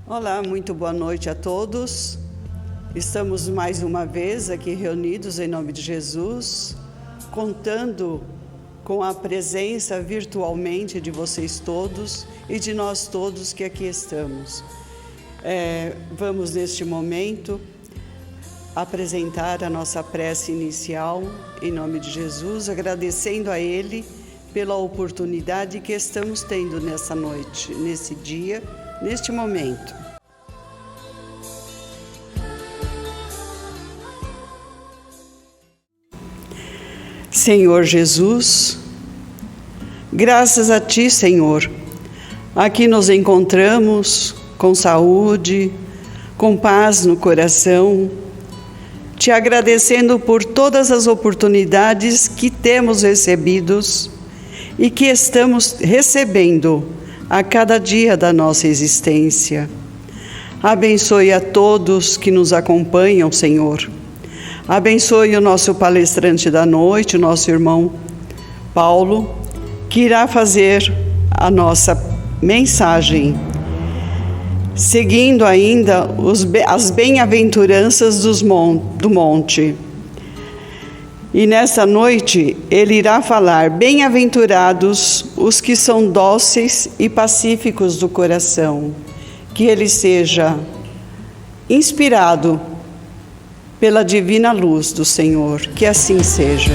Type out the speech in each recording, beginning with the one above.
Olá, muito boa noite a todos. Estamos mais uma vez aqui reunidos em nome de Jesus, contando com a presença virtualmente de vocês todos e de nós todos que aqui estamos. Vamos neste momento apresentar a nossa prece inicial em nome de Jesus, agradecendo a Ele pela oportunidade que estamos tendo nessa noite, nesse dia, neste momento. Senhor Jesus, graças a Ti, Senhor, aqui nos encontramos com saúde, com paz no coração, Te agradecendo por todas as oportunidades que temos recebidos e que estamos recebendo a cada dia da nossa existência. Abençoe a todos que nos acompanham, Senhor. Abençoe o nosso palestrante da noite, o nosso irmão Paulo, que irá fazer a nossa mensagem, seguindo ainda as bem-aventuranças do monte. E nessa noite ele irá falar: bem-aventurados os que são dóceis e pacíficos do coração. Que ele seja inspirado pela divina luz do Senhor, que assim seja.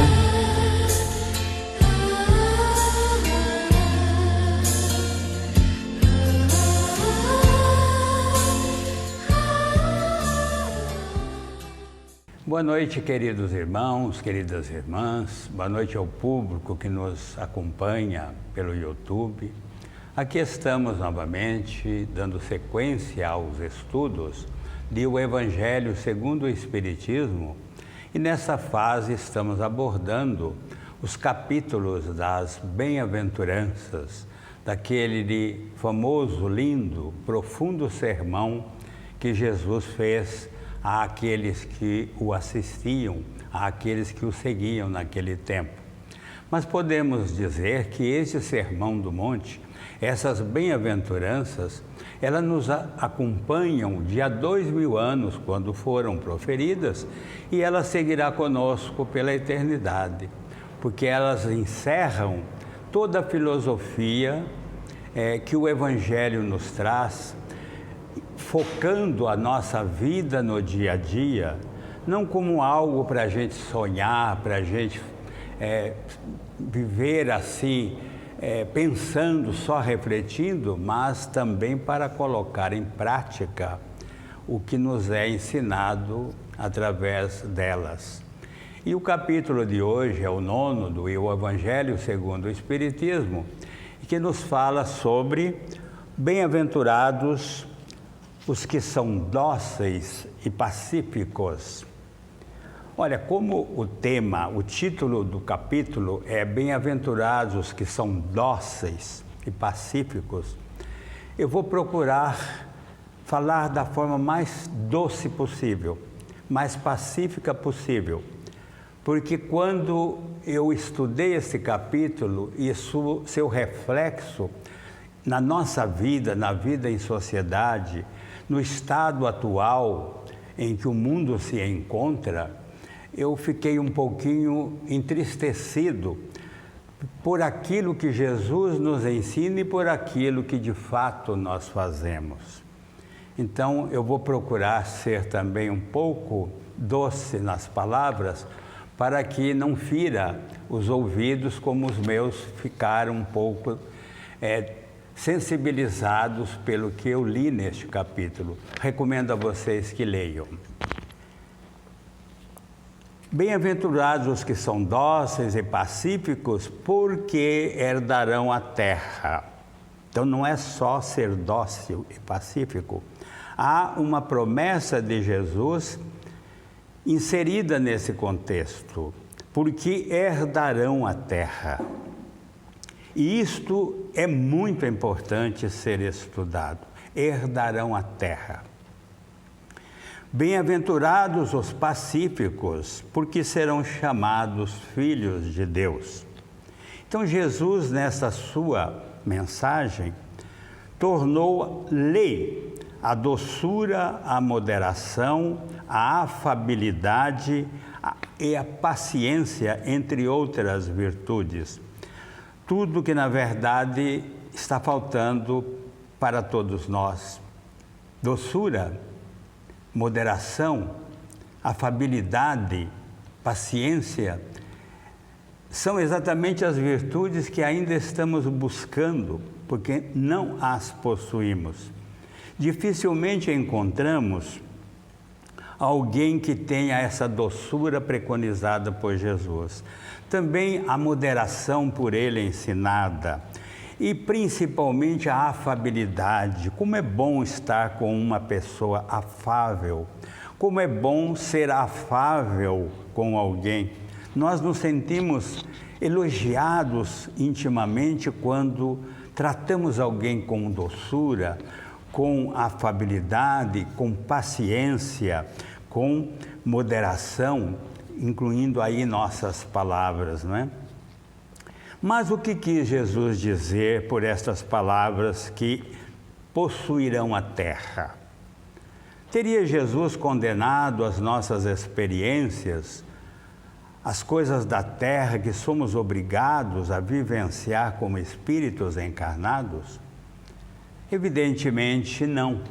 Boa noite, queridos irmãos, queridas irmãs, boa noite ao público que nos acompanha pelo YouTube. Aqui estamos novamente dando sequência aos estudos do Evangelho segundo o Espiritismo, e nessa fase estamos abordando os capítulos das bem-aventuranças, daquele famoso, lindo, profundo sermão que Jesus fez àqueles que o assistiam, àqueles que o seguiam naquele tempo. Mas podemos dizer que esse Sermão do Monte, essas bem-aventuranças, elas nos acompanham de há 2000 anos, quando foram proferidas, e ela seguirá conosco pela eternidade, porque elas encerram toda a filosofia que o Evangelho nos traz, focando a nossa vida no dia a dia, não como algo para a gente sonhar, para a gente viver assim, pensando, só refletindo, mas também para colocar em prática o que nos é ensinado através delas. E o capítulo de hoje é o 9º do Evangelho segundo o Espiritismo, que nos fala sobre bem-aventurados os que são dóceis e pacíficos. Olha, como o título do capítulo é bem-aventurados os que são dóceis e pacíficos, eu vou procurar falar da forma mais doce possível, mais pacífica possível, porque quando eu estudei esse capítulo e seu reflexo na nossa vida, na vida em sociedade, no estado atual em que o mundo se encontra, eu fiquei um pouquinho entristecido por aquilo que Jesus nos ensina e por aquilo que de fato nós fazemos. Então eu vou procurar ser também um pouco doce nas palavras, para que não fira os ouvidos como os meus ficaram um pouco sensibilizados pelo que eu li neste capítulo. Recomendo a vocês que leiam. Bem-aventurados os que são dóceis e pacíficos, porque herdarão a terra. Então não é só ser dócil e pacífico. Há uma promessa de Jesus inserida nesse contexto, porque herdarão a terra. E isto é muito importante ser estudado. Herdarão a terra. Bem-aventurados os pacíficos, porque serão chamados filhos de Deus. Então Jesus, nessa sua mensagem, tornou lei a doçura, a moderação, a afabilidade e a paciência, entre outras virtudes. Tudo que, na verdade, está faltando para todos nós. Doçura, moderação, afabilidade, paciência, são exatamente as virtudes que ainda estamos buscando, porque não as possuímos. Dificilmente encontramos alguém que tenha essa doçura preconizada por Jesus. Também a moderação por ele ensinada. E principalmente a afabilidade. Como é bom estar com uma pessoa afável. Como é bom ser afável com alguém. Nós nos sentimos elogiados intimamente quando tratamos alguém com doçura, com afabilidade, com paciência, com moderação, incluindo aí nossas palavras, não é? Mas o que quis Jesus dizer por estas palavras que possuirão a terra? Teria Jesus condenado as nossas experiências, as coisas da terra que somos obrigados a vivenciar como espíritos encarnados? Evidentemente não.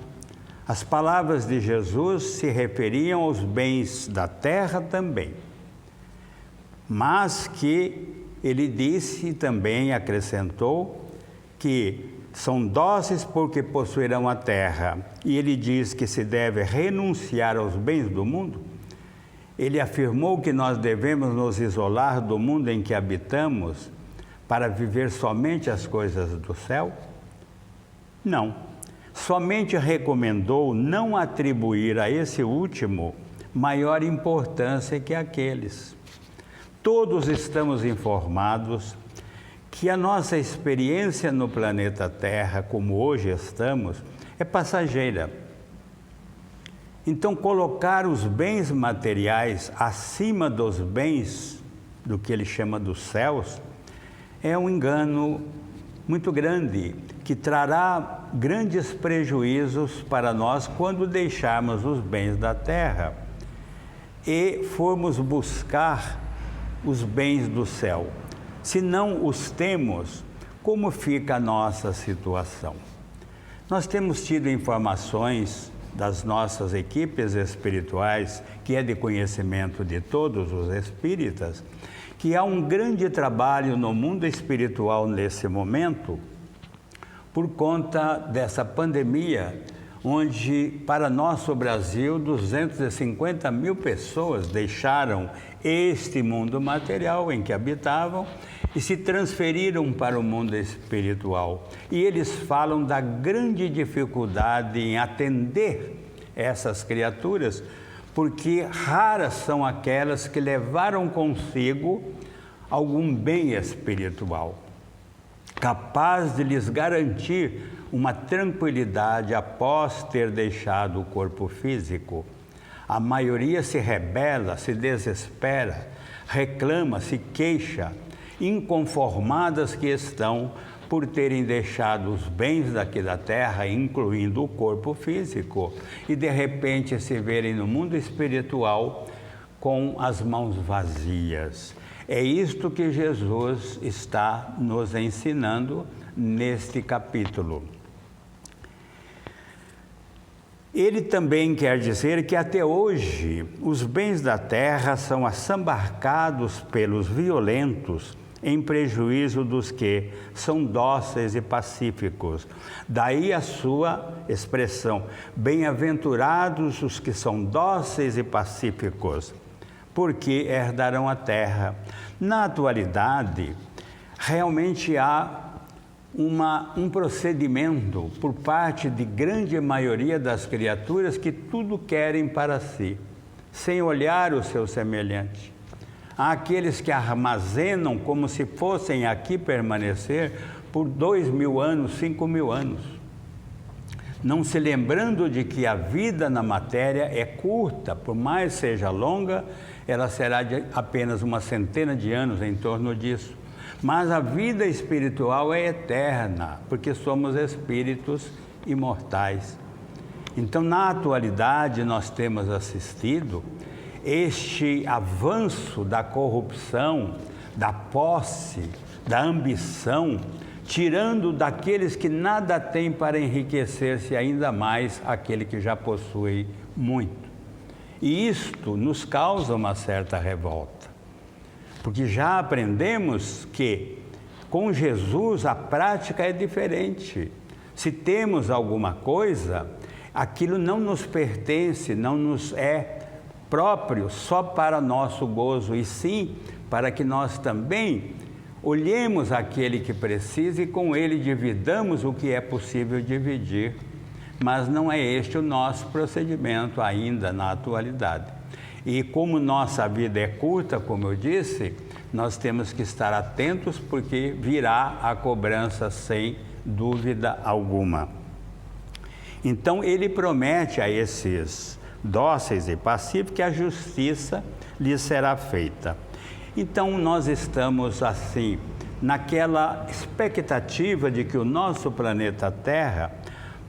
As palavras de Jesus se referiam aos bens da terra também, mas que ele disse e também acrescentou que são dóceis porque possuirão a terra. E ele diz que se deve renunciar aos bens do mundo. Ele afirmou que nós devemos nos isolar do mundo em que habitamos para viver somente as coisas do céu? Não. Somente recomendou não atribuir a esse último maior importância que aqueles. Todos estamos informados que a nossa experiência no planeta Terra, como hoje estamos, é passageira. Então, colocar os bens materiais acima dos bens do que ele chama dos céus é um engano muito grande, que trará grandes prejuízos para nós quando deixarmos os bens da terra e formos buscar os bens do céu. Se não os temos, como fica a nossa situação? Nós temos tido informações das nossas equipes espirituais, que é de conhecimento de todos os espíritas, que há um grande trabalho no mundo espiritual nesse momento, por conta dessa pandemia, onde para nosso Brasil 250 mil pessoas deixaram este mundo material em que habitavam e se transferiram para o mundo espiritual. E eles falam da grande dificuldade em atender essas criaturas, porque raras são aquelas que levaram consigo algum bem espiritual, capaz de lhes garantir uma tranquilidade após ter deixado o corpo físico. A maioria se rebela, se desespera, reclama, se queixa, inconformadas que estão por terem deixado os bens daqui da terra, incluindo o corpo físico, e de repente se verem no mundo espiritual com as mãos vazias. É isto que Jesus está nos ensinando neste capítulo. Ele também quer dizer que até hoje os bens da terra são assambarcados pelos violentos em prejuízo dos que são dóceis e pacíficos. Daí a sua expressão: bem-aventurados os que são dóceis e pacíficos, porque herdarão a terra. Na atualidade, realmente há um procedimento por parte de grande maioria das criaturas que tudo querem para si, sem olhar o seu semelhante. Há aqueles que armazenam como se fossem aqui permanecer por 2.000 anos, 5.000 anos, não se lembrando de que a vida na matéria é curta, por mais seja longa, ela será de apenas uma centena de anos, em torno disso. Mas a vida espiritual é eterna, porque somos espíritos imortais. Então, na atualidade, nós temos assistido este avanço da corrupção, da posse, da ambição, tirando daqueles que nada têm para enriquecer-se ainda mais aquele que já possui muito. E isto nos causa uma certa revolta, porque já aprendemos que com Jesus a prática é diferente. Se temos alguma coisa, aquilo não nos pertence, não nos é próprio só para nosso gozo, e sim para que nós também olhemos aquele que precisa e com ele dividamos o que é possível dividir. Mas não é este o nosso procedimento ainda na atualidade. E como nossa vida é curta, como eu disse, nós temos que estar atentos, porque virá a cobrança sem dúvida alguma. Então ele promete a esses dóceis e pacíficos que a justiça lhes será feita. Então nós estamos assim, naquela expectativa de que o nosso planeta Terra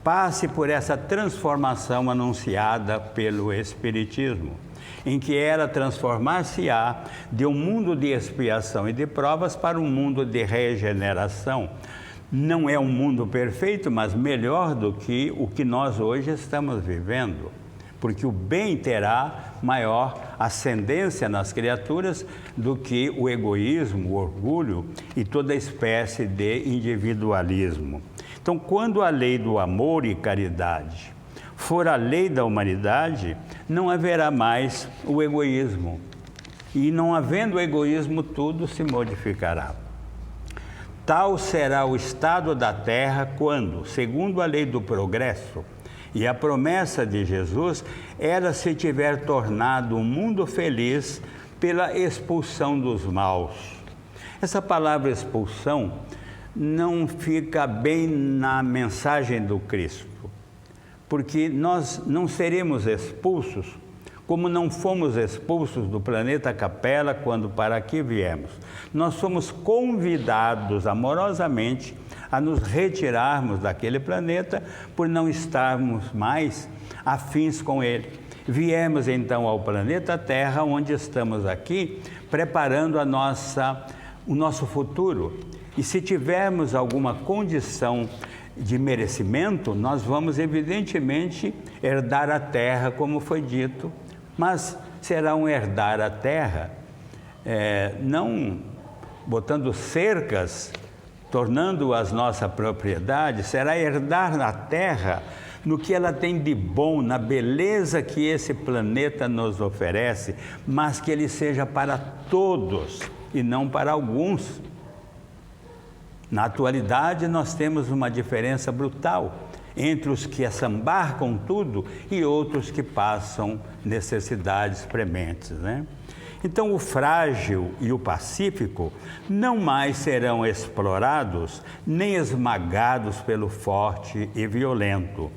passe por essa transformação anunciada pelo Espiritismo, em que ela transformar-se-á de um mundo de expiação e de provas para um mundo de regeneração. Não é um mundo perfeito, mas melhor do que o que nós hoje estamos vivendo, porque o bem terá maior ascendência nas criaturas do que o egoísmo, o orgulho e toda espécie de individualismo. Então, quando a lei do amor e caridade for a lei da humanidade, não haverá mais o egoísmo. E não havendo o egoísmo, tudo se modificará. Tal será o estado da Terra quando, segundo a lei do progresso e a promessa de Jesus, ela se tiver tornado um mundo feliz pela expulsão dos maus. Essa palavra expulsão não fica bem na mensagem do Cristo, porque nós não seremos expulsos como não fomos expulsos do planeta Capela quando para aqui viemos. Nós somos convidados amorosamente a nos retirarmos daquele planeta por não estarmos mais afins com ele. Viemos então ao planeta Terra, onde estamos aqui preparando o nosso futuro. E se tivermos alguma condição de merecimento, nós vamos evidentemente herdar a terra, como foi dito, mas será um herdar a terra, não botando cercas, tornando-as nossa propriedade, será herdar a terra no que ela tem de bom, na beleza que esse planeta nos oferece, mas que ele seja para todos e não para alguns. Na atualidade, nós temos uma diferença brutal entre os que assambarcam tudo e outros que passam necessidades prementes, né? Então, o frágil e o pacífico não mais serão explorados nem esmagados pelo forte e violento.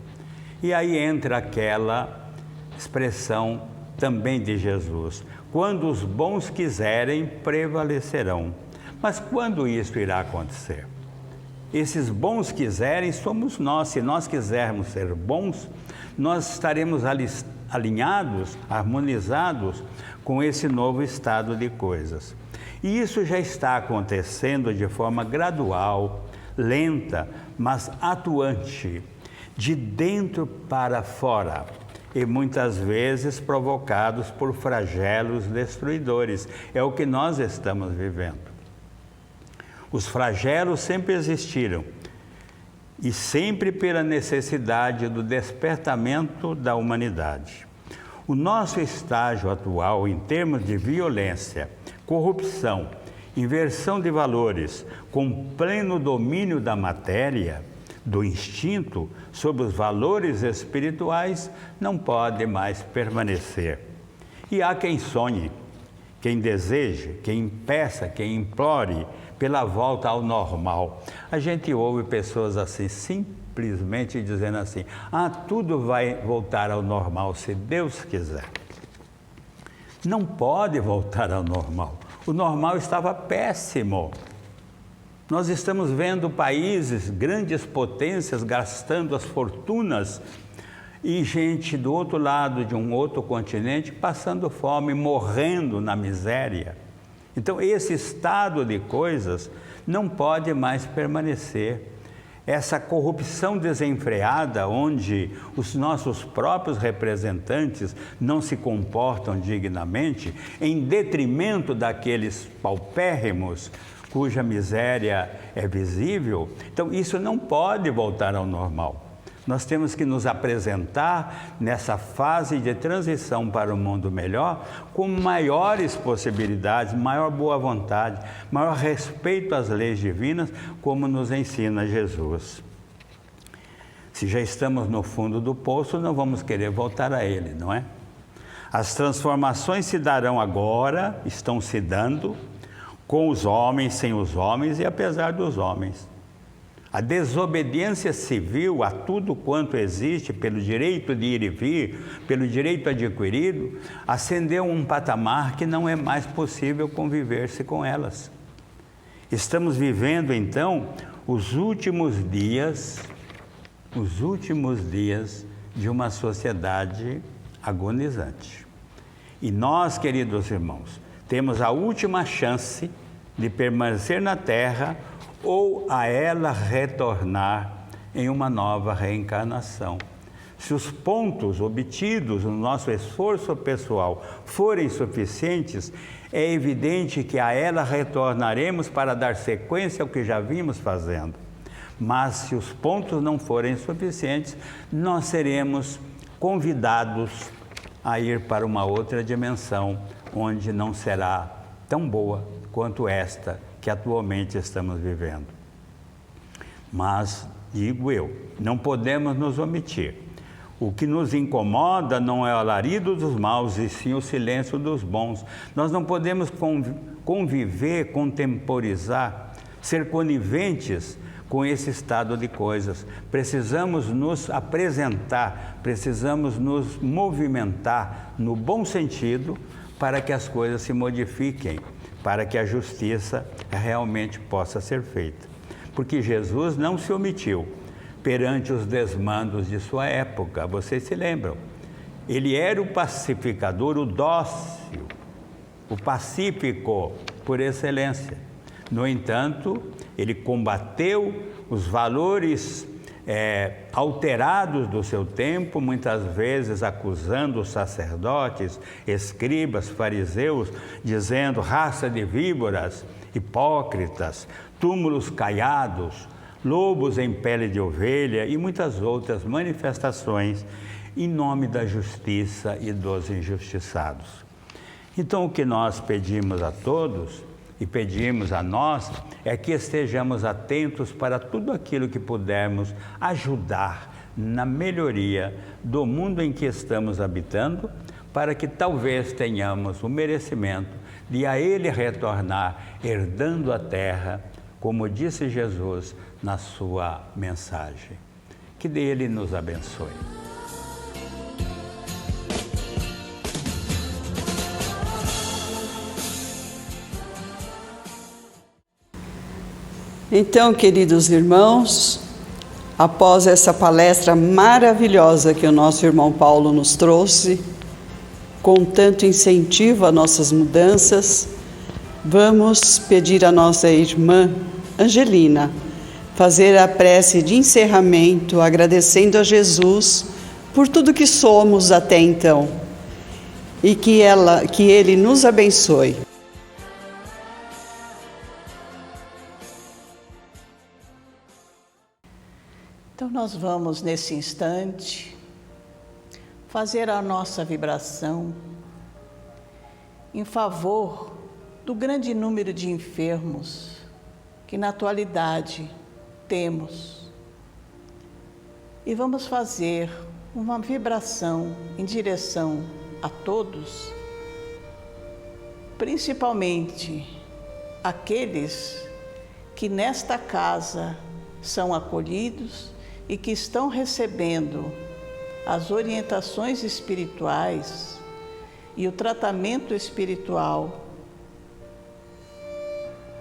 E aí entra aquela expressão também de Jesus: quando os bons quiserem, prevalecerão. Mas quando isso irá acontecer? Esses bons quiserem somos nós. Se nós quisermos ser bons, nós estaremos alinhados, harmonizados com esse novo estado de coisas. E isso já está acontecendo de forma gradual, lenta, mas atuante, de dentro para fora, e muitas vezes provocados por flagelos destruidores. É o que nós estamos vivendo. Os flagelos sempre existiram, e sempre pela necessidade do despertamento da humanidade. O nosso estágio atual, em termos de violência, corrupção, inversão de valores, com pleno domínio da matéria, do instinto sobre os valores espirituais, não pode mais permanecer. E há quem sonhe, quem deseje, quem peça, quem implore pela volta ao normal. A gente ouve pessoas assim, simplesmente dizendo assim: tudo vai voltar ao normal se Deus quiser. Não pode voltar ao normal. O normal estava péssimo. Nós estamos vendo países, grandes potências, gastando as fortunas e gente do outro lado de um outro continente passando fome, morrendo na miséria. Então, esse estado de coisas não pode mais permanecer. Essa corrupção desenfreada, onde os nossos próprios representantes não se comportam dignamente, em detrimento daqueles paupérrimos cuja miséria é visível, então isso não pode voltar ao normal. Nós temos que nos apresentar nessa fase de transição para um mundo melhor com maiores possibilidades, maior boa vontade, maior respeito às leis divinas, como nos ensina Jesus. Se já estamos no fundo do poço, não vamos querer voltar a ele, não é? As transformações se darão agora, estão se dando, com os homens, sem os homens e apesar dos homens. A desobediência civil a tudo quanto existe pelo direito de ir e vir, pelo direito adquirido, ascendeu a um patamar que não é mais possível conviver-se com elas. Estamos vivendo, então, os últimos dias de uma sociedade agonizante. E nós, queridos irmãos, temos a última chance de permanecer na Terra ou a ela retornar em uma nova reencarnação. Se os pontos obtidos no nosso esforço pessoal forem suficientes, é evidente que a ela retornaremos para dar sequência ao que já vimos fazendo. Mas se os pontos não forem suficientes, nós seremos convidados a ir para uma outra dimensão, onde não será tão boa quanto esta que atualmente estamos vivendo. Mas, digo eu, não podemos nos omitir. O que nos incomoda não é o alarido dos maus, e sim o silêncio dos bons. Nós não podemos conviver, contemporizar, ser coniventes com esse estado de coisas. Precisamos nos apresentar, precisamos nos movimentar no bom sentido para que as coisas se modifiquem, para que a justiça realmente possa ser feita. Porque Jesus não se omitiu perante os desmandos de sua época, vocês se lembram? Ele era o pacificador, o dócil, o pacífico por excelência. No entanto, ele combateu os valores alterados do seu tempo, muitas vezes acusando os sacerdotes, escribas, fariseus, dizendo raça de víboras, hipócritas, túmulos caiados, lobos em pele de ovelha e muitas outras manifestações em nome da justiça e dos injustiçados. Então, o que nós pedimos a todos e pedimos a nós é que estejamos atentos para tudo aquilo que pudermos ajudar na melhoria do mundo em que estamos habitando, para que talvez tenhamos o merecimento de a Ele retornar, herdando a terra, como disse Jesus na sua mensagem. Que dele nos abençoe. Então, queridos irmãos, após essa palestra maravilhosa que o nosso irmão Paulo nos trouxe, com tanto incentivo a nossas mudanças, vamos pedir à nossa irmã Angelina fazer a prece de encerramento, agradecendo a Jesus por tudo que somos até então e que Ele nos abençoe. Então nós vamos nesse instante fazer a nossa vibração em favor do grande número de enfermos que na atualidade temos. E vamos fazer uma vibração em direção a todos, principalmente aqueles que nesta casa são acolhidos e que estão recebendo as orientações espirituais e o tratamento espiritual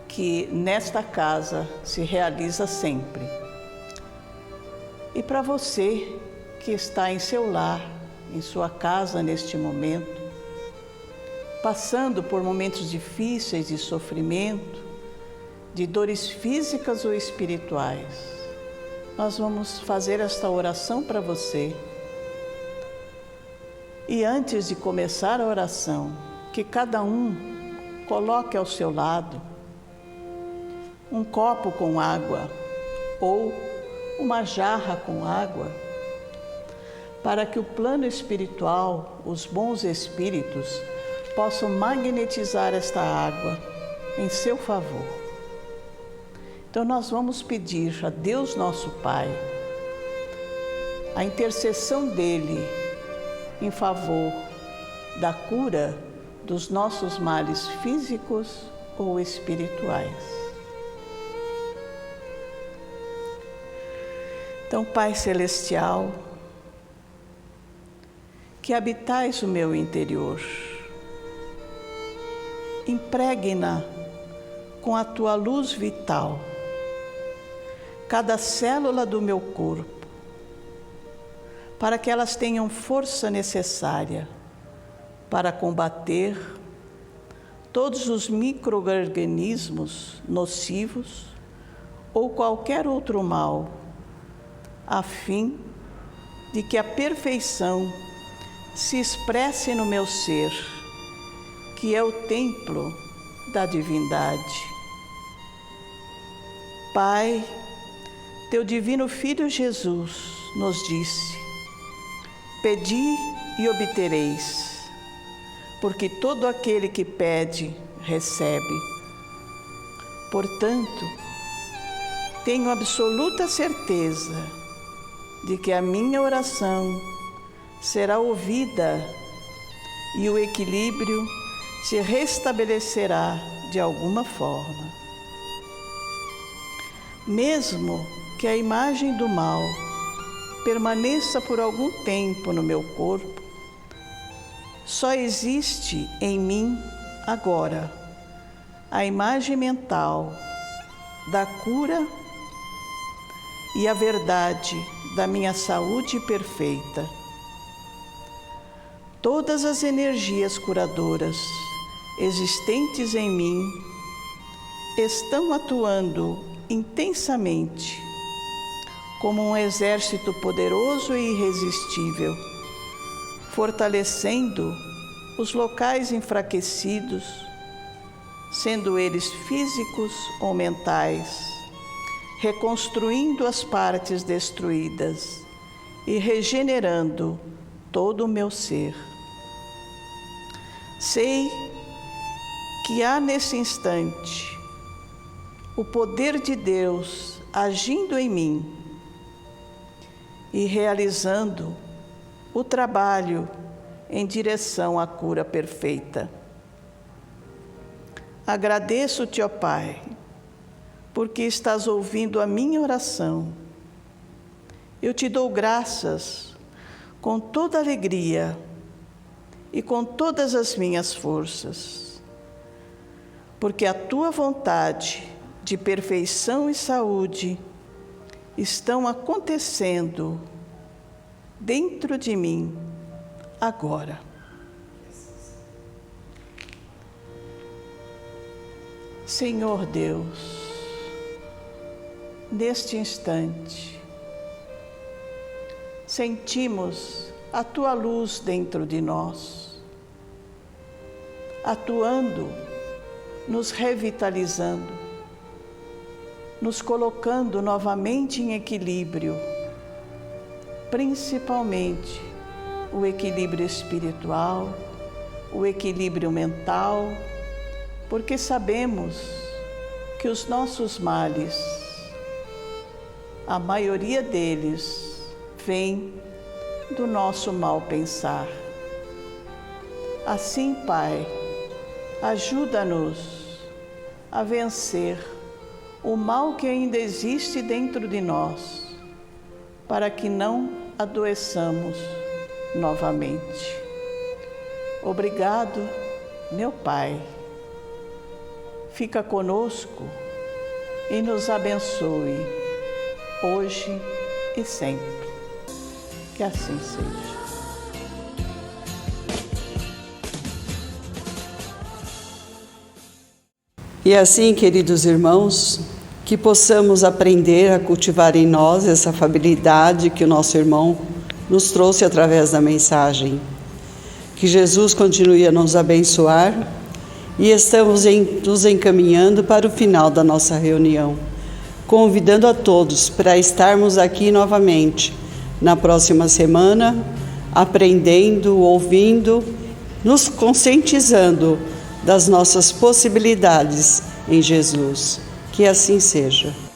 que nesta casa se realiza sempre. E para você que está em seu lar, em sua casa neste momento, passando por momentos difíceis de sofrimento, de dores físicas ou espirituais. Nós vamos fazer esta oração para você. E antes de começar a oração, que cada um coloque ao seu lado um copo com água ou uma jarra com água, para que o plano espiritual, os bons espíritos, possam magnetizar esta água em seu favor. Então nós vamos pedir a Deus nosso Pai a intercessão dele em favor da cura dos nossos males físicos ou espirituais. Então, Pai Celestial, que habitais o meu interior, impregna com a tua luz vital cada célula do meu corpo, para que elas tenham força necessária para combater todos os micro-organismos nocivos ou qualquer outro mal, a fim de que a perfeição se expresse no meu ser, que é o templo da divindade. Pai, teu divino Filho Jesus nos disse: pedi e obtereis, porque todo aquele que pede, recebe. Portanto, tenho absoluta certeza de que a minha oração será ouvida e o equilíbrio se restabelecerá de alguma forma. Mesmo que a imagem do mal permaneça por algum tempo no meu corpo, só existe em mim agora a imagem mental da cura e a verdade da minha saúde perfeita. Todas as energias curadoras existentes em mim estão atuando intensamente como um exército poderoso e irresistível, fortalecendo os locais enfraquecidos, sendo eles físicos ou mentais, reconstruindo as partes destruídas e regenerando todo o meu ser. Sei que há nesse instante o poder de Deus agindo em mim e realizando o trabalho em direção à cura perfeita. Agradeço-te, ó Pai, porque estás ouvindo a minha oração. Eu te dou graças com toda alegria e com todas as minhas forças, porque a tua vontade de perfeição e saúde estão acontecendo dentro de mim agora. Senhor Deus, neste instante, sentimos a tua luz dentro de nós, atuando, nos revitalizando, nos colocando novamente em equilíbrio, principalmente o equilíbrio espiritual, o equilíbrio mental, porque sabemos que os nossos males, a maioria deles, vem do nosso mal pensar. Assim, Pai, ajuda-nos a vencer o mal que ainda existe dentro de nós, para que não adoeçamos novamente. Obrigado, meu Pai. Fica conosco e nos abençoe, hoje e sempre. Que assim seja. E assim, queridos irmãos, que possamos aprender a cultivar em nós essa afabilidade que o nosso irmão nos trouxe através da mensagem. Que Jesus continue a nos abençoar e estamos nos encaminhando para o final da nossa reunião, convidando a todos para estarmos aqui novamente na próxima semana, aprendendo, ouvindo, nos conscientizando das nossas possibilidades em Jesus. Que assim seja.